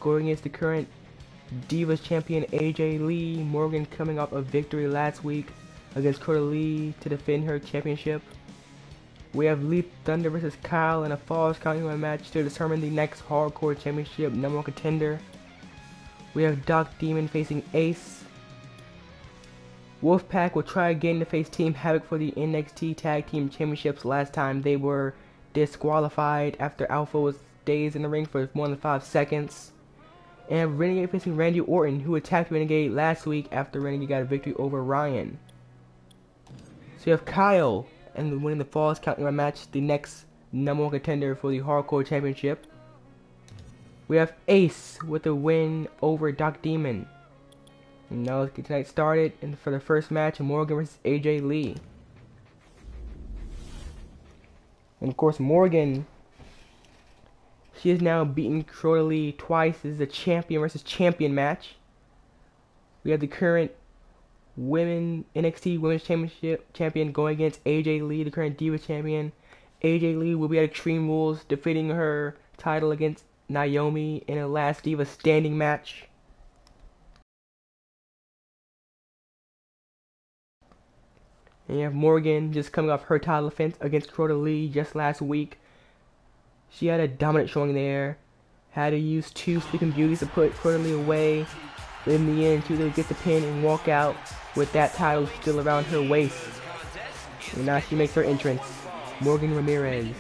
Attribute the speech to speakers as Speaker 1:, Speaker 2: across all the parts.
Speaker 1: going against the current Divas champion AJ Lee. Morgan coming off a victory last week against Dakota Lee to defend her championship. We have Lee Thunder versus Kyle in a Falls Count Anywhere match to determine the next Hardcore Championship #1 contender. We have Doc Demon facing Ace. Wolfpack will try again to face Team Havoc for the NXT Tag Team Championships. Last time they were disqualified after Alpha was dazed in the ring for more than 5 seconds. And Renegade facing Randy Orton, who attacked Renegade last week after Renegade got a victory over Ryan. So you have Kyle and winning the Falls Count Anywhere match, the next #1 contender for the Hardcore Championship. We have Ace with the win over Doc Demon. And now let's get tonight started. And for the first match, Morgan versus AJ Lee. And of course, Morgan, she has now beaten Dakota Lee twice. This is a champion versus champion match. We have the current NXT Women's Championship champion going against AJ Lee, the current Divas champion. AJ Lee will be at Extreme Rules, defending her title against Naomi in a last Diva standing match. And you have Morgan just coming off her title defense against Dakota Lee just last week. She had a dominant showing there. Had to use 2 Sleeping Beauties to put Dakota Lee away. But in the end, she was able to get the pin and walk out with that title still around her waist. And now she makes her entrance. Morgan Ramirez.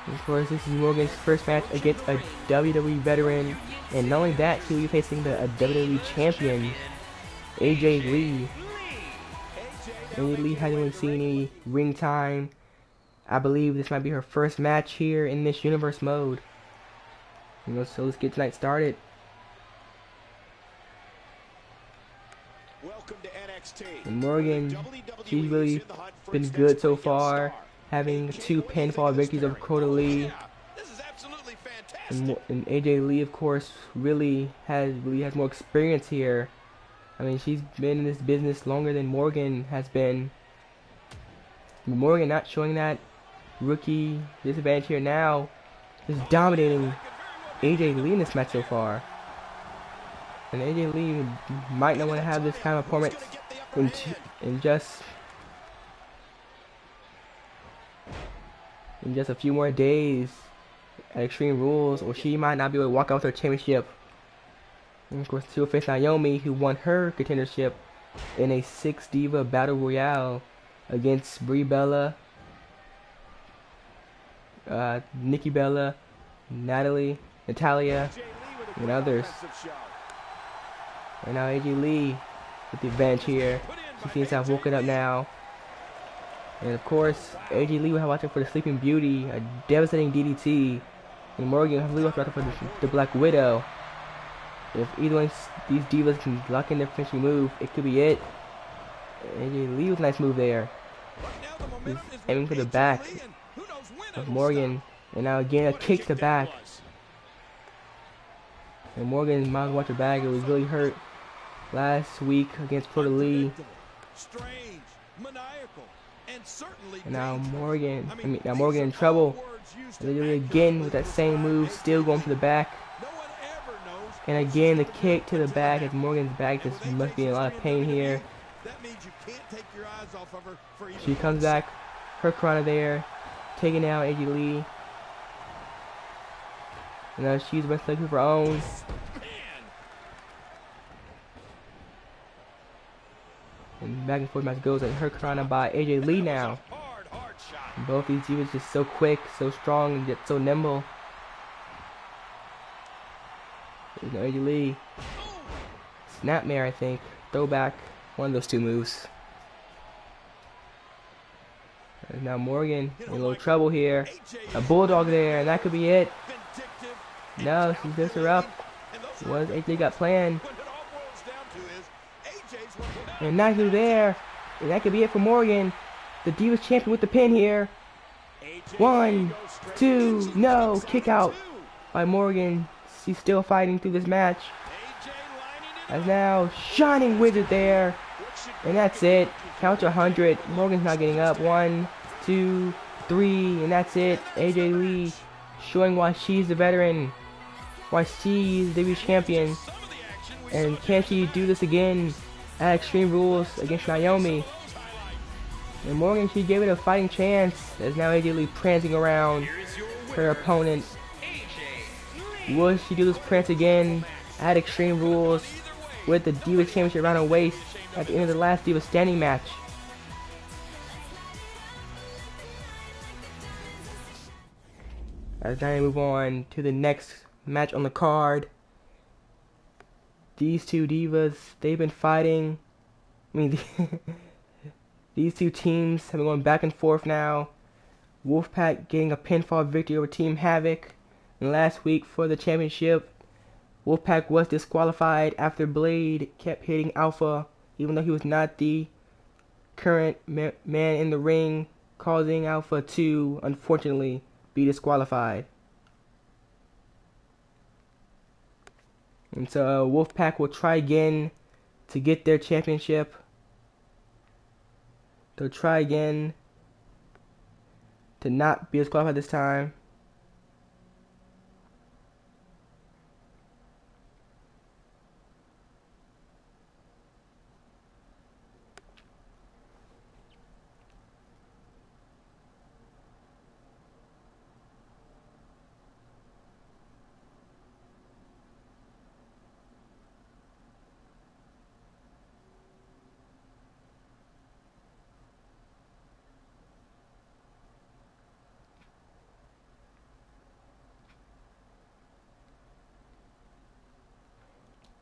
Speaker 1: And of course, this is Morgan's first match against a WWE veteran. And not only that, she will be facing the WWE champion, AJ Lee. AJ Lee hasn't really seen any ring time. I believe this might be her first match here in this universe mode. So let's get tonight started.
Speaker 2: Welcome to NXT.
Speaker 1: And Morgan, she's really been good so far, having 2 pinfall victories over Dakota Lee. And AJ Lee, of course, really has more experience here. I mean, she's been in this business longer than Morgan has been. Morgan not showing that rookie disadvantage here now, just dominating AJ Lee in this match so far. And AJ Lee might not want to have this kind of performance in just a few more days at Extreme Rules, or she might not be able to walk out with her championship. And of course, she'll face Naomi, who won her contendership in a 6 Diva Battle Royale against Brie Bella, Nikki Bella, Natalia, and others. And now AJ Lee with the advantage here. She seems to have woken up now. And of course, AJ Lee will have watching for the Sleeping Beauty, a devastating DDT. And Morgan will have watching for the Black Widow. If either one of these divas can lock in their finishing move, it could be it. AJ Lee with a nice move there. He's aiming for the back of Morgan. And now again, a kick to the back. And Morgan might watch her back. It was really hurt last week against Dakota Lee. And now Morgan in trouble. And they do it again with that same move, still going to the back. And again, the kick to the back as Morgan's back just must be in a lot of pain here. She comes back, her Corona there, taking out AJ Lee. And now she's wrestling of her own. And back and forth match goes, and her Corona by AJ Lee now. And both these divas just so quick, so strong, and yet so nimble. There's no AJ Lee. Snapmare, I think. Throwback. One of those 2 moves. And now Morgan in a little trouble here. A bulldog there, and that could be it. No, she lifts her up. What does AJ got planned? And now he's there. And that could be it for Morgan. The Divas champion with the pin here. 1, 2, no. Kick out by Morgan. She's still fighting through this match. As now, Shining Wizard there. And that's it. Count to 100. Morgan's not getting up. 1, 2, 3, and that's it. AJ Lee showing why she's the veteran, why she's the WWE champion, and can she do this again at Extreme Rules against Naomi? And Morgan, she gave it a fighting chance, as now AJ Lee prancing around her opponent. Will she do this prance again at Extreme Rules with the Divas Championship around her waist at the end of the last Divas standing match? As now we move on to the next match on the card. These two divas, they've been fighting. These two teams have been going back and forth now. Wolfpack getting a pinfall victory over Team Havoc. And last week for the championship, Wolfpack was disqualified after Blade kept hitting Alpha, even though he was not the current man in the ring, causing Alpha to, unfortunately, be disqualified. And so Wolfpack will try again to get their championship. They'll try again to not be disqualified this time.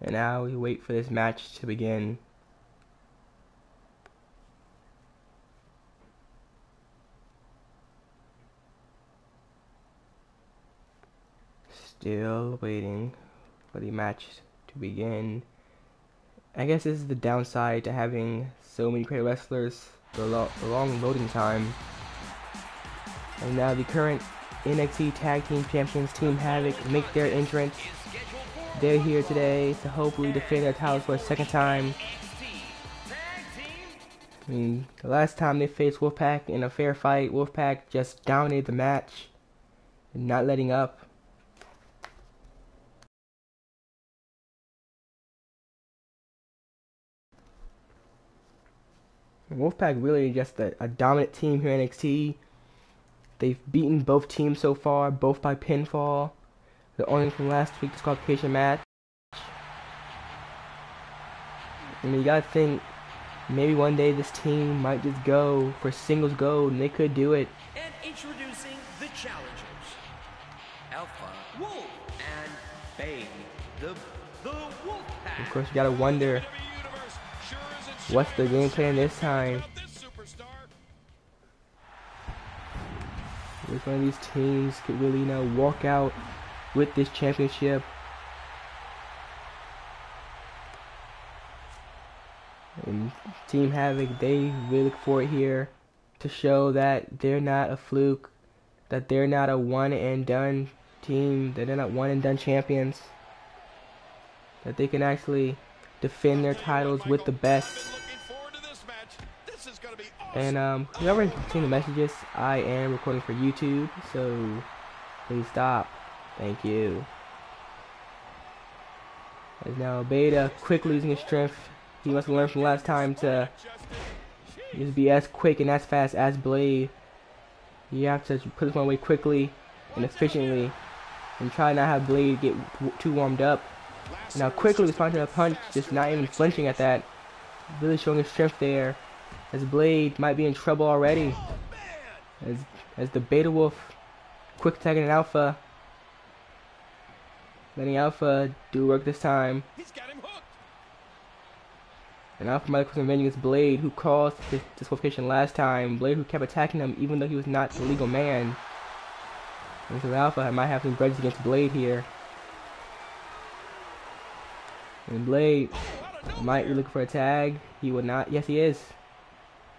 Speaker 1: And now we wait for this match to begin. Still waiting for the match to begin. I guess this is the downside to having so many great wrestlers, the long loading time. And now the current NXT Tag Team Champions, Team Havoc, make their entrance. They're here today to hopefully defend their titles for a second time. The last time they faced Wolfpack in a fair fight, Wolfpack just dominated the match, not letting up. Wolfpack really just a dominant team here in NXT. They've beaten both teams so far, both by pinfall. The only from last week's disqualification match. You gotta think, maybe one day this team might just go for singles gold, and they could do it.
Speaker 2: And introducing the challengers, Alpha, Wolf, and Bane, the Wolfpack.
Speaker 1: Of course, you gotta wonder, what's the game plan this time? Which one of these teams could really, walk out with this championship? And Team Havoc, they really look forward here to show that they're not a fluke, that they're not a one and done team, that they're not one and done champions, that they can actually defend their titles with the best. And whoever's seen the messages, I am recording for YouTube, so please stop. Thank you. As now Beta quickly losing his strength. He must have learned from last time to just be as quick and as fast as Blade. You have to put this one away quickly and efficiently, and try not have Blade get too warmed up. Now quickly responding to a punch, just not even flinching at that. Really showing his strength there, as Blade might be in trouble already. As the Beta Wolf quick tagging an Alpha, letting Alpha do work this time. And Alpha might be avenging his Blade, who caused his disqualification last time. Blade, who kept attacking him even though he was not the legal man. And so Alpha might have some grudges against Blade here. And Blade might be looking for a tag. He would not. Yes, he is.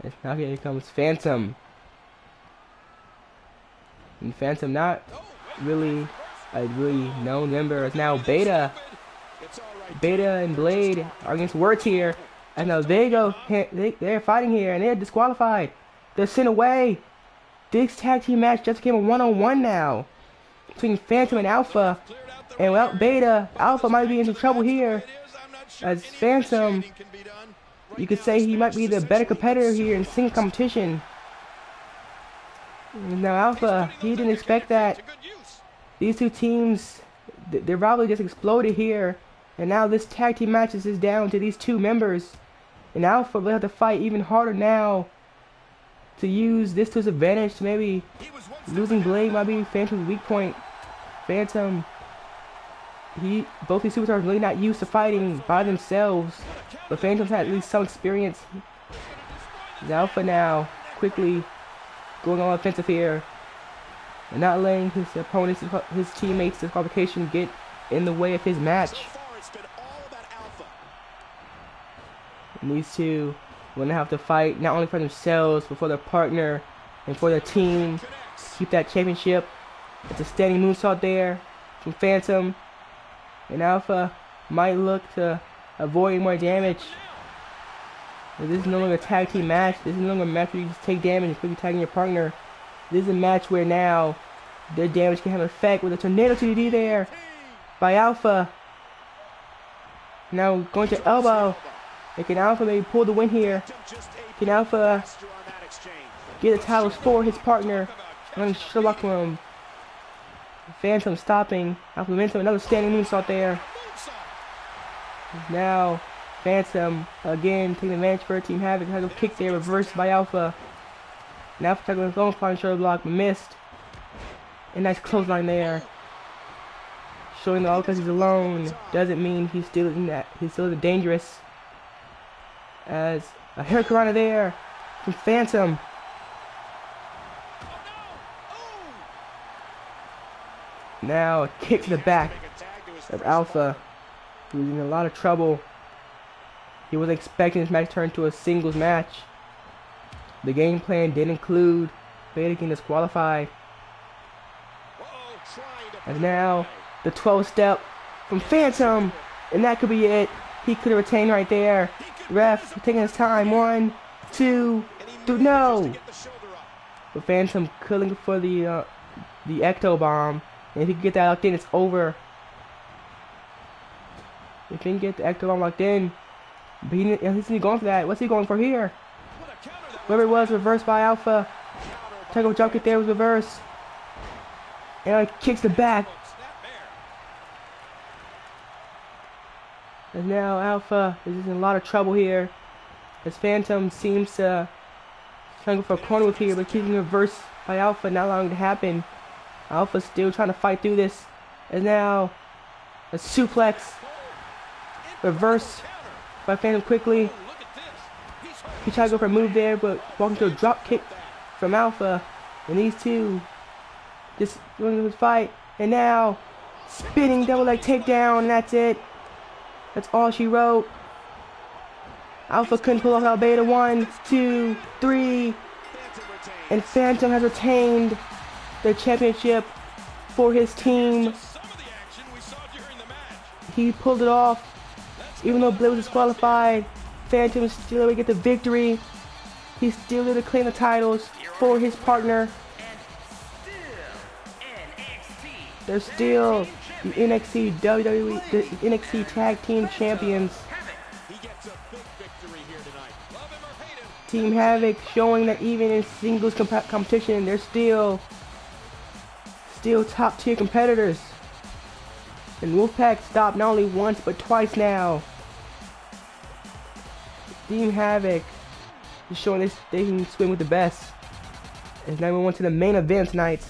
Speaker 1: And now here comes Phantom. And Phantom, not really a known member, is now Beta. Beta and Blade are against Words here. And now they go. They're fighting here, and they're disqualified. They're sent away. this tag team match just became a one-on-one now between Phantom and Alpha. And without Beta, Alpha might be into trouble here. As Phantom, you could say he might be the better competitor here in single competition. Now Alpha, he didn't expect that. These two teams, their rivalry just exploded here. And now this tag team match is down to these two members. And Alpha will have to fight even harder now to use this to his advantage. Maybe losing Blade might be Phantom's weak point. Phantom, both these superstars are really not used to fighting by themselves, but Phantom's had at least some experience. Alpha now quickly going on offensive here and not letting his opponents, his teammates' disqualification get in the way of his match. And these two will now have to fight not only for themselves but for their partner and for their team to keep that championship. It's a standing moonsault there from Phantom, and Alpha might look to avoid more damage. But this is no longer a tag team match. This is no longer a match where you just take damage and quickly tagging your partner. This is a match where now their damage can have an effect with a tornado TDD there by Alpha. Now going to elbow. And can Alpha maybe pull the win here? Can Alpha get the titles for his partner? And Sherlock from Phantom stopping Alpha Momentum. Another standing moonsault there. Now Phantom again taking advantage for Team Havoc. Has a kick there, reversed by Alpha. And Alpha tackling his own flying shoulder block, but missed. A nice clothesline there, showing that all because he's alone doesn't mean he's still in that. He's still dangerous. As a hurricanrana there from Phantom. Now a kick to the back of Alpha, who's in a lot of trouble. He was expecting this match to turn into a singles match. The game plan did include Beta getting disqualified. And now the 12-step from Phantom, and that could be it. He could have retained right there. Ref taking his time. 1, 2, 3, no! But Phantom killing for the Ecto Bomb. And if he can get that locked in, it's over. If he can get the Ecto Bomb locked in, but he's going for that. What's he going for here? Whatever it was, reversed by Alpha. Tackle jump kick there was reversed. And it kicks the back. And now Alpha is in a lot of trouble here, as Phantom seems to trying to go for a corner with here, but keeping reversed by Alpha, not allowing it to happen. Alpha still trying to fight through this. And now a suplex, reversed by Phantom quickly. He tried to go for a move there, but walking to a drop kick from Alpha. And these two just doing this fight. And now spinning double leg takedown, and that's it. That's all she wrote. Alpha couldn't pull off out Beta. 1, 2, 3. And Phantom has retained the championship for his team. He pulled it off. Even though Blade was disqualified, Phantom is still able to get the victory. He's still able to claim the titles for his partner. They're still the NXT WWE, the NXT Tag Team Champions. Team Havoc showing that even in singles competition, they're still top tier competitors. And Wolfpack stopped not only once but twice now. Team Havoc is showing this they can swim with the best. And now we went to the main event tonight.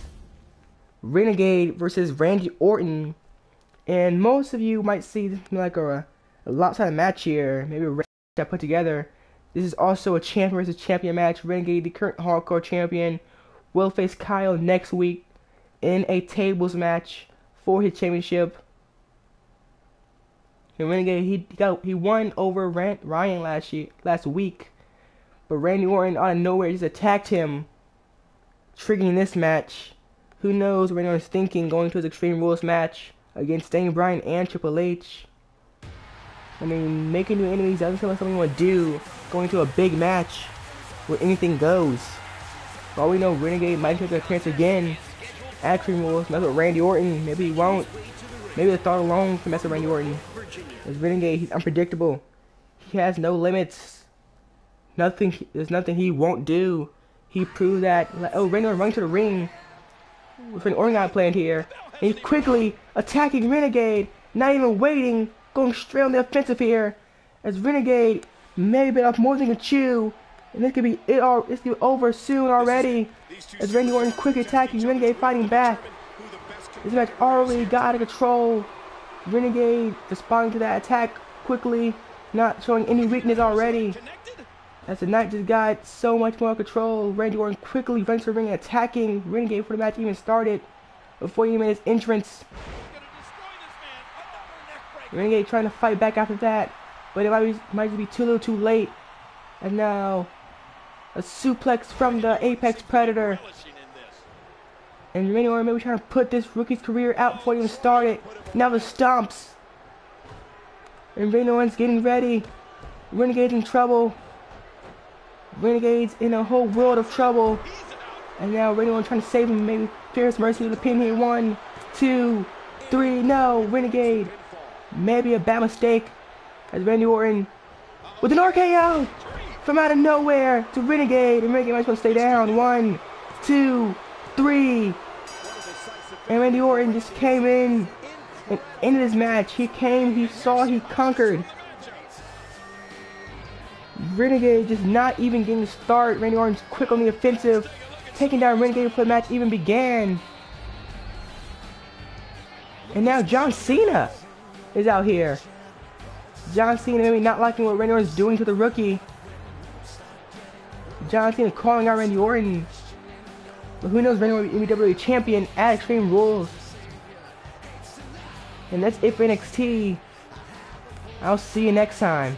Speaker 1: Renegade versus Randy Orton. And most of you might see this like a lopsided match here. Maybe a match I put together. This is also a champion versus champion match. Renegade, the current hardcore champion, will face Kyle next week in a tables match for his championship. And Renegade, he won over Ryan last week, but Randy Orton out of nowhere just attacked him, triggering this match. Who knows what Randy Orton's thinking going to his Extreme Rules match against Daniel Bryan and Triple H. I mean, making new enemies doesn't seem like something you want to do going to a big match where anything goes. For all we know, Renegade might take a chance again. Extreme Rules, mess with Randy Orton. Maybe he won't. Maybe the thought alone can mess with Randy Orton. As Renegade, he's unpredictable. He has no limits. There's nothing he won't do. He proved that. Oh, Randy Orton running to the ring. With an Orton got planned here. And he's quickly attacking Renegade. Not even waiting. Going straight on the offensive here. As Renegade maybe bit off more than he can chew. And this could be it all. This could be over soon already. As Randy Orton quickly attacking Renegade, fighting back. This match already got out of control. Renegade responding to that attack quickly, not showing any weakness already. As the night just got so much more control, Randy Orton quickly runs to the ring, attacking Renegade before the match even started, before he made his entrance. Renegade trying to fight back after that, but it might be too little too late. And now, a suplex from the Apex Predator. And Randy Orton maybe trying to put this rookie's career out before he even started. Now the stomps. And Randy Orton's getting ready. Renegade's in trouble. Renegade's in a whole world of trouble. And now Randy Orton trying to save him. Maybe Fierce Mercy to the pin here. 1, 2, 3. No, Renegade. Maybe a bad mistake. As Randy Orton with an RKO from out of nowhere to Renegade. And Renegade might as well stay down. 1, 2, 3. And Randy Orton just came in and ended his match. He came, he saw, he conquered. Renegade just not even getting the start. Randy Orton's quick on the offensive, taking down Renegade before the match even began. And now John Cena is out here. John Cena maybe not liking what Randy Orton's doing to the rookie. John Cena calling out Randy Orton. But who knows, Randy Orton will be WWE champion at Extreme Rules. And that's it for NXT. I'll see you next time.